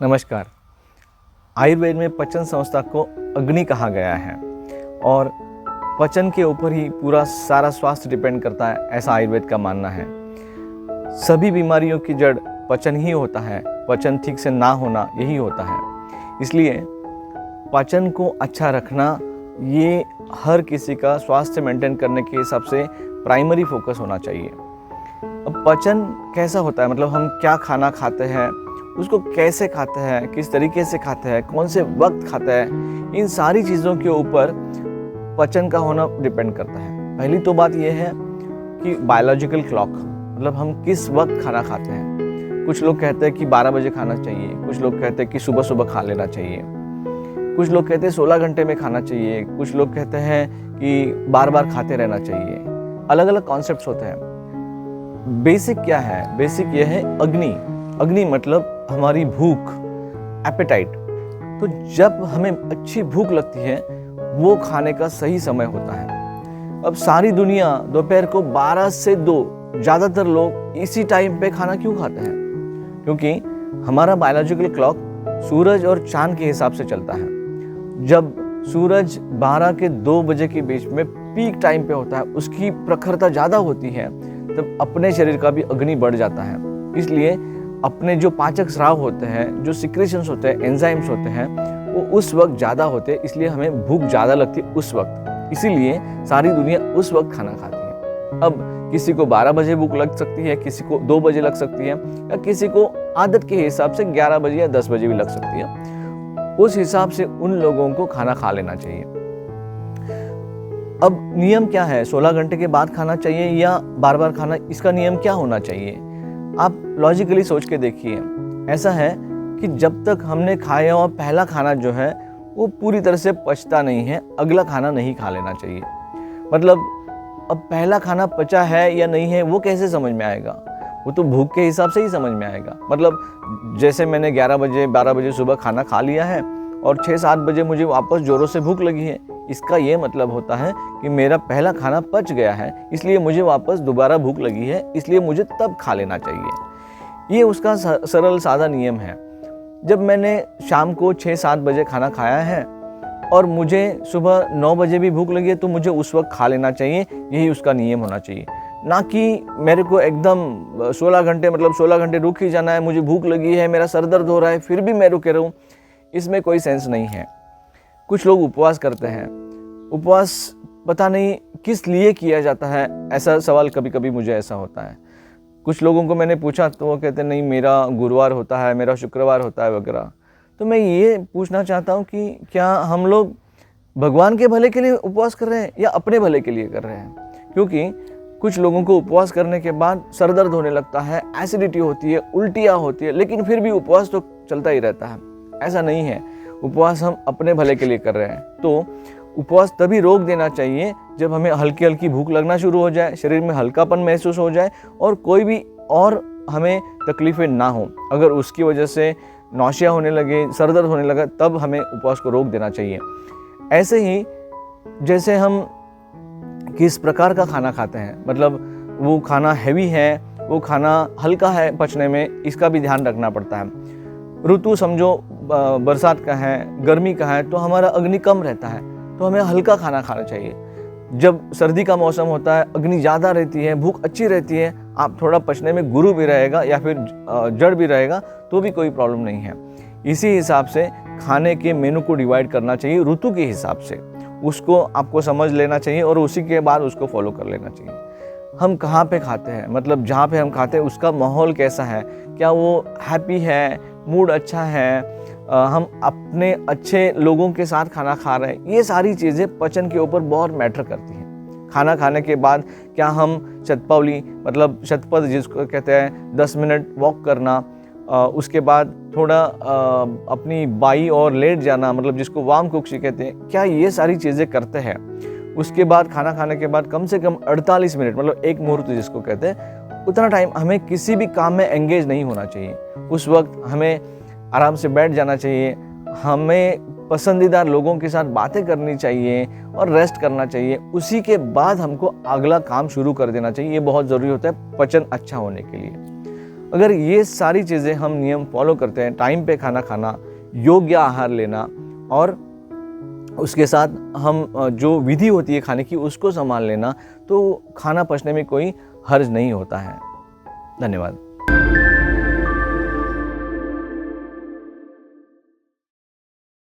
नमस्कार। आयुर्वेद में पाचन संस्था को अग्नि कहा गया है और पाचन के ऊपर ही पूरा सारा स्वास्थ्य डिपेंड करता है, ऐसा आयुर्वेद का मानना है। सभी बीमारियों की जड़ पाचन ही होता है, पाचन ठीक से ना होना यही होता है। इसलिए पाचन को अच्छा रखना ये हर किसी का स्वास्थ्य मेंटेन करने के हिसाब से प्राइमरी फोकस होना चाहिए। अब पाचन कैसा होता है, मतलब हम क्या खाना खाते हैं, उसको कैसे खाते हैं, किस तरीके से खाते हैं, कौन से वक्त खाते हैं, इन सारी चीज़ों के ऊपर पाचन का होना डिपेंड करता है। पहली तो बात यह है कि बायोलॉजिकल क्लॉक, मतलब हम किस वक्त खाना खाते हैं। कुछ लोग कहते हैं कि 12 बजे खाना चाहिए, कुछ लोग कहते हैं कि सुबह सुबह खा लेना चाहिए, कुछ लोग कहते हैं 16 घंटे में खाना चाहिए, कुछ लोग कहते हैं कि बार बार खाते रहना चाहिए। अलग अलग कॉन्सेप्ट्स होते हैं। बेसिक क्या है? बेसिक यह है अग्नि। अग्नि मतलब हमारी भूख, एपेटाइट। तो जब हमें अच्छी भूख लगती है वो खाने का सही समय होता है। अब सारी दुनिया दोपहर को 12 से 2 ज़्यादातर लोग इसी टाइम पे खाना क्यों खाते हैं? क्योंकि हमारा बायोलॉजिकल क्लॉक सूरज और चांद के हिसाब से चलता है। जब सूरज 12 के 2 बजे के बीच में पीक टाइम पे होता है, उसकी प्रखरता ज़्यादा होती है, तब अपने शरीर का भी अग्नि बढ़ जाता है। इसलिए अपने जो पाचक स्राव होते हैं, जो सिक्रेशंस होते हैं, एंजाइम्स होते हैं, वो उस वक्त ज़्यादा होते हैं। इसलिए हमें भूख ज़्यादा लगती है उस वक्त। इसीलिए सारी दुनिया उस वक्त खाना खाती है। अब किसी को 12 बजे भूख लग सकती है, किसी को 2 बजे लग सकती है, या किसी को आदत के हिसाब से 11 बजे या 10 बजे भी लग सकती है। उस हिसाब से उन लोगों को खाना खा लेना चाहिए। अब नियम क्या है? 16 घंटे के बाद खाना चाहिए या बार बार खाना, इसका नियम क्या होना चाहिए? आप लॉजिकली सोच के देखिए। ऐसा है कि जब तक हमने खाया हुआ पहला खाना जो है वो पूरी तरह से पचता नहीं है, अगला खाना नहीं खा लेना चाहिए। मतलब अब पहला खाना पचा है या नहीं है वो कैसे समझ में आएगा? वो तो भूख के हिसाब से ही समझ में आएगा। मतलब जैसे मैंने 11 बजे 12 बजे सुबह खाना खा लिया है और 6-7 बजे मुझे वापस जोरों से भूख लगी है, इसका ये मतलब होता है कि मेरा पहला खाना पच गया है, इसलिए मुझे वापस दोबारा भूख लगी है, इसलिए मुझे तब खा लेना चाहिए। ये उसका सरल सादा नियम है। जब मैंने शाम को 6-7 बजे खाना खाया है और मुझे सुबह 9 बजे भी भूख लगी है, तो मुझे उस वक्त खा लेना चाहिए। यही उसका नियम होना चाहिए। ना कि मेरे को एकदम 16 घंटे, मतलब 16 घंटे रुक ही जाना है, मुझे भूख लगी है, मेरा सर दर्द हो रहा है, फिर भी मैं रुके रहूँ, इसमें कोई सेंस नहीं है। कुछ लोग उपवास करते हैं। उपवास पता नहीं किस लिए किया जाता है, ऐसा सवाल कभी कभी मुझे ऐसा होता है। कुछ लोगों को मैंने पूछा तो वो कहते नहीं, मेरा गुरुवार होता है, मेरा शुक्रवार होता है वगैरह। तो मैं ये पूछना चाहता हूँ कि क्या हम लोग भगवान के भले के लिए उपवास कर रहे हैं या अपने भले के लिए कर रहे हैं? क्योंकि कुछ लोगों को उपवास करने के बाद सर दर्द होने लगता है, एसिडिटी होती है, उल्टियाँ होती है, लेकिन फिर भी उपवास तो चलता ही रहता है। ऐसा नहीं है। उपवास हम अपने भले के लिए कर रहे हैं। तो उपवास तभी रोक देना चाहिए जब हमें हल्की हल्की भूख लगना शुरू हो जाए, शरीर में हल्कापन महसूस हो जाए और कोई भी और हमें तकलीफें ना हो। अगर उसकी वजह से नौशिया होने लगे, सर दर्द होने लगा, तब हमें उपवास को रोक देना चाहिए। ऐसे ही जैसे हम किस प्रकार का खाना खाते हैं, मतलब वो खाना हैवी है, वो खाना हल्का है पचने में, इसका भी ध्यान रखना पड़ता है। ऋतु समझो बरसात का है, गर्मी का है, तो हमारा अग्नि कम रहता है, तो हमें हल्का खाना खाना चाहिए। जब सर्दी का मौसम होता है, अग्नि ज़्यादा रहती है, भूख अच्छी रहती है, आप थोड़ा पचने में गुरु भी रहेगा या फिर जड़ भी रहेगा तो भी कोई प्रॉब्लम नहीं है। इसी हिसाब से खाने के मेनू को डिवाइड करना चाहिए ऋतु के हिसाब से। उसको आपको समझ लेना चाहिए और उसी के बाद उसको फॉलो कर लेना चाहिए। हम कहाँ पे खाते हैं, मतलब जहाँ पे हम खाते हैं उसका माहौल कैसा है, क्या वो हैप्पी है, मूड अच्छा है, हम अपने अच्छे लोगों के साथ खाना खा रहे हैं, ये सारी चीज़ें पचन के ऊपर बहुत मैटर करती हैं। खाना खाने के बाद क्या हम शतपौली, मतलब शतपथ जिसको कहते हैं, 10 मिनट वॉक करना, उसके बाद थोड़ा अपनी बाई और लेट जाना, मतलब जिसको वाम कुक्षी कहते हैं, क्या ये सारी चीज़ें करते हैं? उसके बाद खाना खाने के बाद कम से कम 48 मिनट, मतलब 1 मुहूर्त जिसको कहते हैं, उतना टाइम हमें किसी भी काम में एंगेज नहीं होना चाहिए। उस वक्त हमें आराम से बैठ जाना चाहिए, हमें पसंदीदा लोगों के साथ बातें करनी चाहिए और रेस्ट करना चाहिए। उसी के बाद हमको अगला काम शुरू कर देना चाहिए। ये बहुत ज़रूरी होता है पचन अच्छा होने के लिए। अगर ये सारी चीज़ें हम नियम फॉलो करते हैं, टाइम पे खाना खाना, योग्य आहार लेना और उसके साथ हम जो विधि होती है खाने की उसको संभाल लेना, तो खाना पचने में कोई हर्ज नहीं होता है। धन्यवाद।